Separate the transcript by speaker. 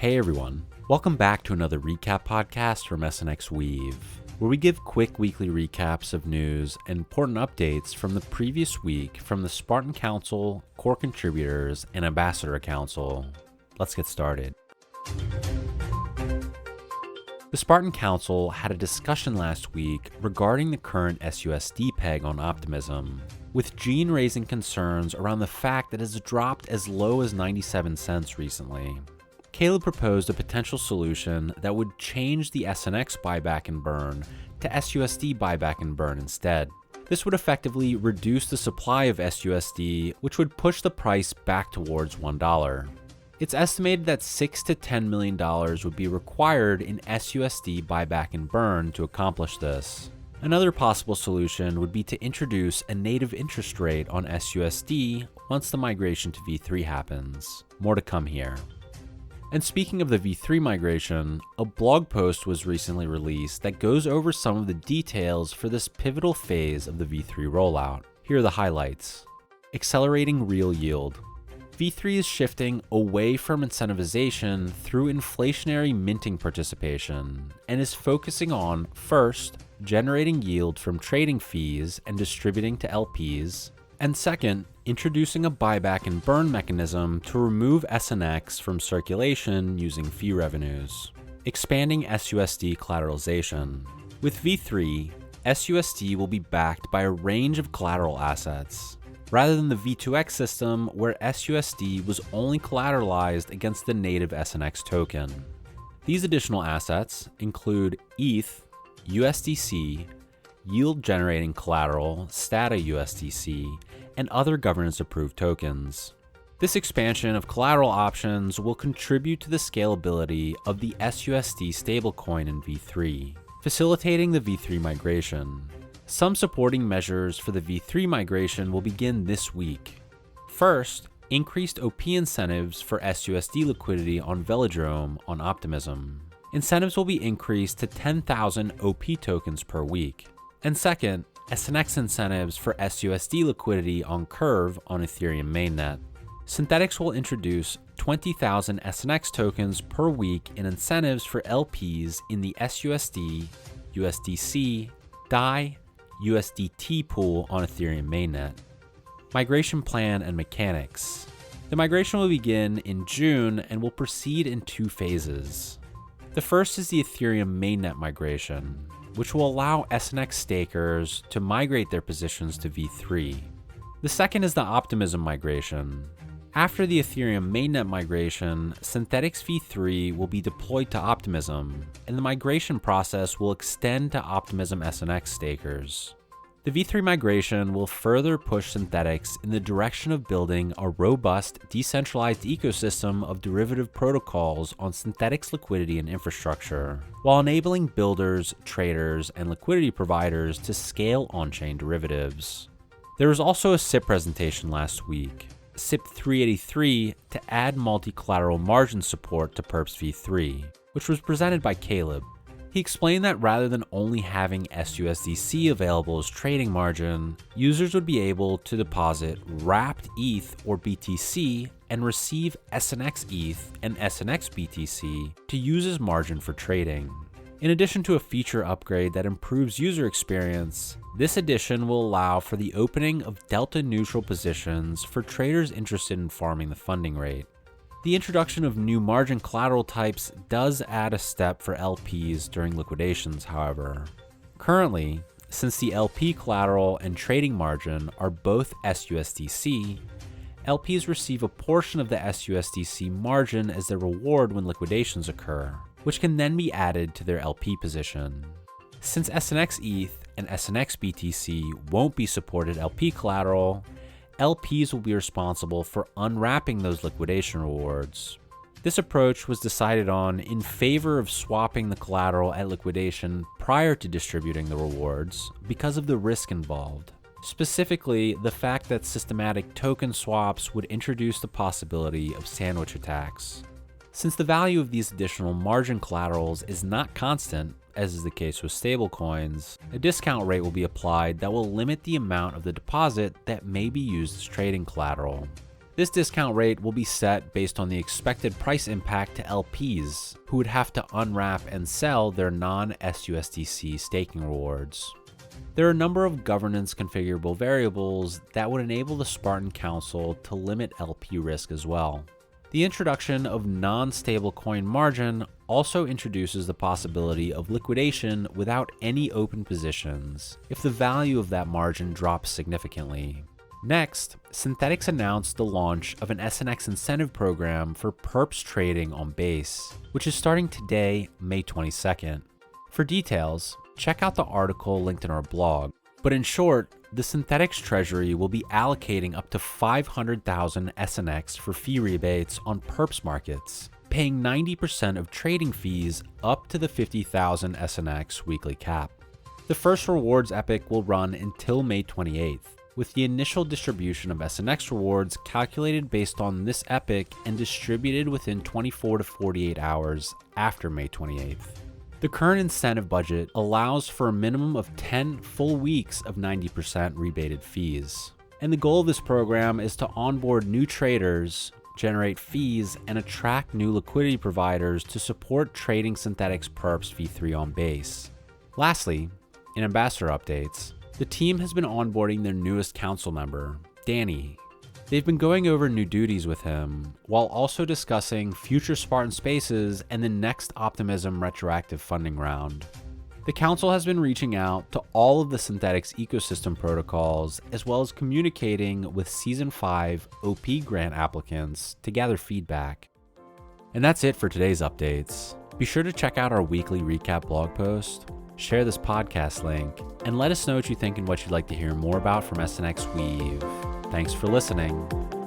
Speaker 1: Hey everyone, welcome back to another recap podcast from SNXweave, where we give quick weekly recaps of news and important updates from the previous week from the Spartan Council, core contributors, and Ambassador Council. Let's get started. The Spartan Council had a discussion last week regarding the current SUSD peg on Optimism, with Gene raising concerns around the fact that it has dropped as low as 97 cents recently. Caleb proposed a potential solution that would change the SNX buyback and burn to SUSD buyback and burn instead. This would effectively reduce the supply of SUSD, which would push the price back towards $1. It's estimated that $6 to $10 million would be required in SUSD buyback and burn to accomplish this. Another possible solution would be to introduce a native interest rate on SUSD once the migration to V3 happens. More to come here. And speaking of the V3 migration, a blog post was recently released that goes over some of the details for this pivotal phase of the V3 rollout. Here are the highlights. Accelerating real yield. V3 is shifting away from incentivization through inflationary minting participation and is focusing on, first, generating yield from trading fees and distributing to LPs, and second, introducing a buyback and burn mechanism to remove SNX from circulation using fee revenues. Expanding SUSD collateralization. With V3, SUSD will be backed by a range of collateral assets, rather than the V2X system where SUSD was only collateralized against the native SNX token. These additional assets include ETH, USDC, yield-generating collateral, STATA USDC, and other governance-approved tokens. This expansion of collateral options will contribute to the scalability of the SUSD stablecoin in V3, facilitating the V3 migration. Some supporting measures for the V3 migration will begin this week. First, increased OP incentives for SUSD liquidity on Velodrome on Optimism. Incentives will be increased to 10,000 OP tokens per week. And second, SNX incentives for SUSD liquidity on Curve on Ethereum mainnet. Synthetics will introduce 20,000 SNX tokens per week in incentives for LPs in the SUSD, USDC, DAI, USDT pool on Ethereum mainnet. Migration plan and mechanics. The migration will begin in June and will proceed in two phases. The first is the Ethereum mainnet migration, which will allow SNX stakers to migrate their positions to V3. The second is the Optimism migration. After the Ethereum mainnet migration, Synthetics V3 will be deployed to Optimism, and the migration process will extend to Optimism SNX stakers. The V3 migration will further push Synthetics in the direction of building a robust, decentralized ecosystem of derivative protocols on Synthetics liquidity and infrastructure, while enabling builders, traders, and liquidity providers to scale on-chain derivatives. There was also a SIP presentation last week, SIP 383, to add multi-collateral margin support to Perps V3, which was presented by Caleb. He explained that rather than only having SUSDC available as trading margin, users would be able to deposit wrapped ETH or BTC and receive SNX ETH and SNX BTC to use as margin for trading. In addition to a feature upgrade that improves user experience, this addition will allow for the opening of delta-neutral positions for traders interested in farming the funding rate. The introduction of new margin collateral types does add a step for LPs during liquidations, however. Currently, since the LP collateral and trading margin are both SUSDC, LPs receive a portion of the SUSDC margin as their reward when liquidations occur, which can then be added to their LP position. Since SNX ETH and SNX BTC won't be supported LP collateral, LPs will be responsible for unwrapping those liquidation rewards. This approach was decided on in favor of swapping the collateral at liquidation prior to distributing the rewards because of the risk involved. Specifically, the fact that systematic token swaps would introduce the possibility of sandwich attacks. Since the value of these additional margin collaterals is not constant, as is the case with stablecoins, a discount rate will be applied that will limit the amount of the deposit that may be used as trading collateral. This discount rate will be set based on the expected price impact to LPs, who would have to unwrap and sell their non-SUSDC staking rewards. There are a number of governance configurable variables that would enable the Spartan Council to limit LP risk as well. The introduction of non-stablecoin margin also introduces the possibility of liquidation without any open positions if the value of that margin drops significantly. Next, Synthetix announced the launch of an SNX incentive program for perps trading on Base, which is starting today, May 22nd. For details, check out the article linked in our blog. But in short, the Synthetix treasury will be allocating up to 500,000 SNX for fee rebates on perps markets, paying 90% of trading fees up to the 50,000 SNX weekly cap. The first rewards epic will run until May 28th. With the initial distribution of SNX rewards calculated based on this epic and distributed within 24 to 48 hours after May 28th. The current incentive budget allows for a minimum of 10 full weeks of 90% rebated fees. And the goal of this program is to onboard new traders, generate fees, and attract new liquidity providers to support trading Synthetix perps V3 on Base. Lastly, in ambassador updates, the team has been onboarding their newest council member, Danny. They've been going over new duties with him, while also discussing future Spartan spaces and the next Optimism retroactive funding round. The council has been reaching out to all of the Synthetix ecosystem protocols, as well as communicating with Season 5 OP grant applicants to gather feedback. And that's it for today's updates. Be sure to check out our weekly recap blog post, share this podcast link, and let us know what you think and what you'd like to hear more about from SNXweave. Thanks for listening.